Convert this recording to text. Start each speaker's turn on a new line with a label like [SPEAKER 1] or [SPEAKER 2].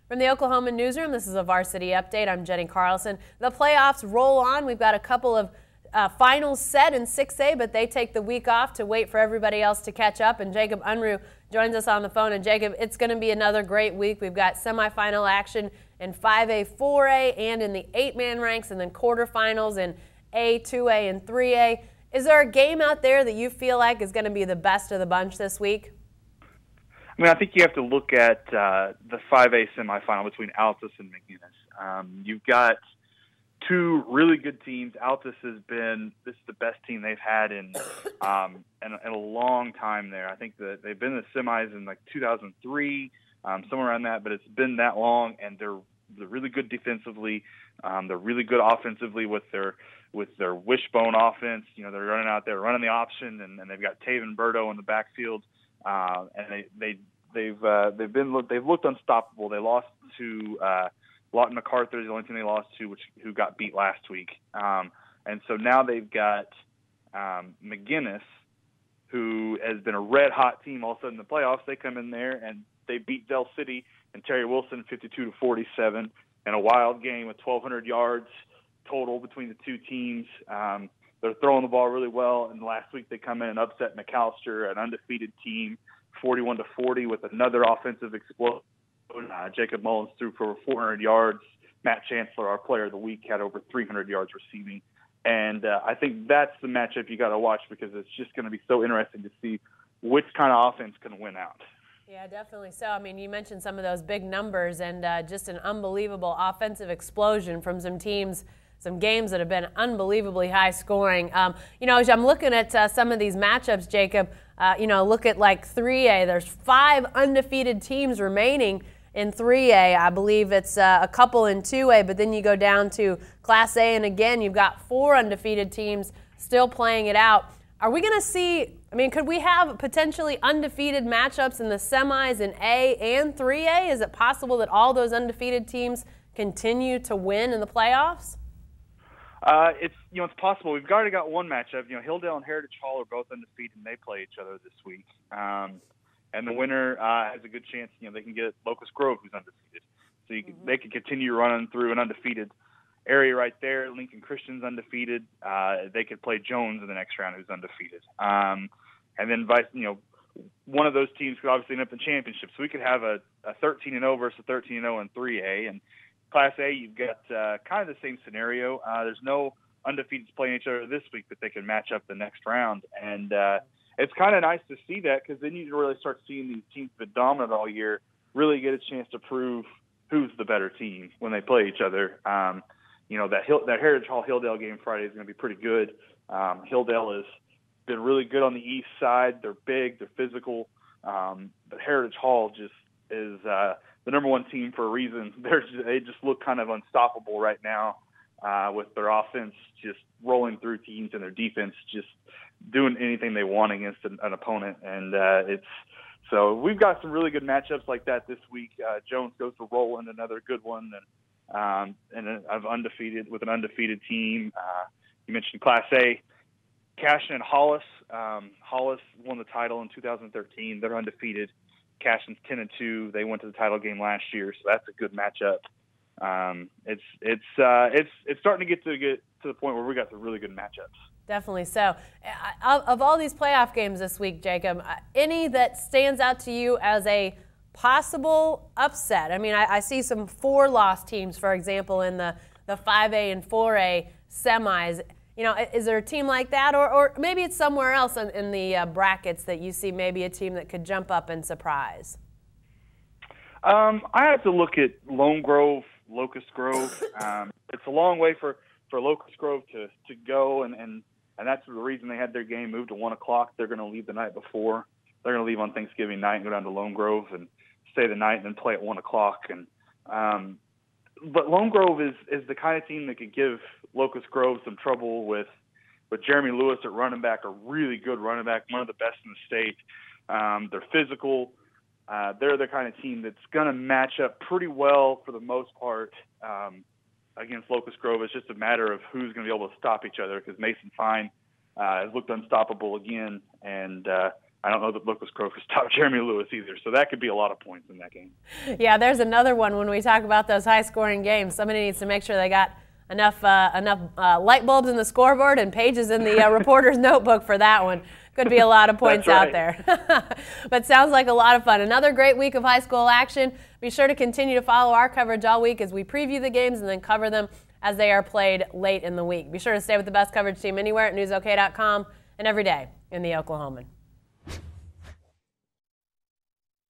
[SPEAKER 1] From the Oklahoma newsroom, this is a Varsity update. I'm Jenny Carlson. The playoffs roll on. We've got a couple of finals set in 6A, but they take the week off to wait for everybody else to catch up. And Jacob Unruh joins us on the phone. And Jacob, it's going to be another great week. We've got semifinal action in 5A, 4A, and in the 8-man ranks, and then quarterfinals in A, 2A, and 3A. Is there a game out there that you feel like is going to be the best of the bunch this week?
[SPEAKER 2] I mean, I think you have to look at the 5A semifinal between Altus and McGinnis. You've got two really good teams. Altus this is the best team they've had in a long time there. I think that they've been in the semis in like 2003, somewhere around that, but it's been that long, and they're really good defensively. They're really good offensively with their wishbone offense. You know, they're running out there, running the option, and they've got Taven Berto in the backfield. And they've looked unstoppable. They lost to Lawton MacArthur, the only team they lost to, who got beat last week. And so now they've got McGinnis, who has been a red hot team all of a sudden in the playoffs. They come in there and they beat Dell City and Terry Wilson 52-47 in a wild game with 1,200 yards total between the two teams. They're throwing the ball really well, and last week they come in and upset McAllister, an undefeated team, 41-40 with another offensive explosion. Jacob Mullins threw for over 400 yards. Matt Chancellor, our player of the week, had over 300 yards receiving. And I think that's the matchup you got to watch, because it's just going to be so interesting to see which kind of offense can win out.
[SPEAKER 1] Yeah, definitely so. I mean, you mentioned some of those big numbers and just an unbelievable offensive explosion from some teams, some games that have been unbelievably high scoring. You know, as I'm looking at some of these matchups, Jacob, you know, look at like 3A. There's 5 undefeated teams remaining in 3A. I believe it's a couple in 2A, but then you go down to Class A, and again, you've got 4 undefeated teams still playing it out. Are we going to see, I mean, could we have potentially undefeated matchups in the semis in A and 3A? Is it possible that all those undefeated teams continue to win in the playoffs?
[SPEAKER 2] It's possible. We've already got one matchup. You know, Hilldale and Heritage Hall are both undefeated, and they play each other this week. And the winner has a good chance. You know, they can get Locust Grove, who's undefeated. So they could continue running through an undefeated area right there. Lincoln Christian's undefeated. They could play Jones in the next round, who's undefeated. And then one of those teams could obviously end up in the championship. So we could have a 13-0 versus a 13-0 in 3A. And Class A, you've got kind of the same scenario. There's no undefeateds playing each other this week, but they can match up the next round. And it's kind of nice to see that, because then you really start seeing these teams that have been dominant all year really get a chance to prove who's the better team when they play each other. You know, that Heritage Hall Hilldale game Friday is going to be pretty good. Hilldale has been really good on the east side. They're big, they're physical. But Heritage Hall just is the number one team for a reason. They just look kind of unstoppable right now, with their offense just rolling through teams and their defense just doing anything they want against an opponent. And so we've got some really good matchups like that this week. Jones goes to Roland, another good one, and I've undefeated with an undefeated team. You mentioned Class A, Cashin and Hollis. Hollis won the title in 2013. They're undefeated. Cashin's 10-2. They went to the title game last year, so that's a good matchup. It's starting to get to the point where we got some really good matchups.
[SPEAKER 1] Definitely so. Of all these playoff games this week, Jacob, any that stands out to you as a possible upset? I mean, I see some 4-loss teams, for example, in the 5A and 4A semis. You know, is there a team like that, or maybe it's somewhere else in the brackets that you see maybe a team that could jump up and surprise?
[SPEAKER 2] I have to look at Lone Grove, Locust Grove. It's a long way for Locust Grove to go, and that's the reason they had their game moved to 1 o'clock. They're going to leave the night before. They're going to leave on Thanksgiving night and go down to Lone Grove and stay the night and then play at 1 o'clock. But Lone Grove is the kind of team that could give Locust Grove some trouble with Jeremy Lewis at running back, a really good running back, one of the best in the state. They're physical. They're the kind of team that's going to match up pretty well for the most part against Locust Grove. It's just a matter of who's going to be able to stop each other, because Mason Fine has looked unstoppable again, and I don't know that Locust Grove could stop Jeremy Lewis either, so that could be a lot of points in that game.
[SPEAKER 1] Yeah, there's another one when we talk about those high-scoring games. Somebody needs to make sure they got enough light bulbs in the scoreboard and pages in the reporter's notebook for that one. Could be a lot of points out there. But sounds like a lot of fun. Another great week of high school action. Be sure to continue to follow our coverage all week as we preview the games and then cover them as they are played late in the week. Be sure to stay with the best coverage team anywhere at newsok.com and every day in the Oklahoman.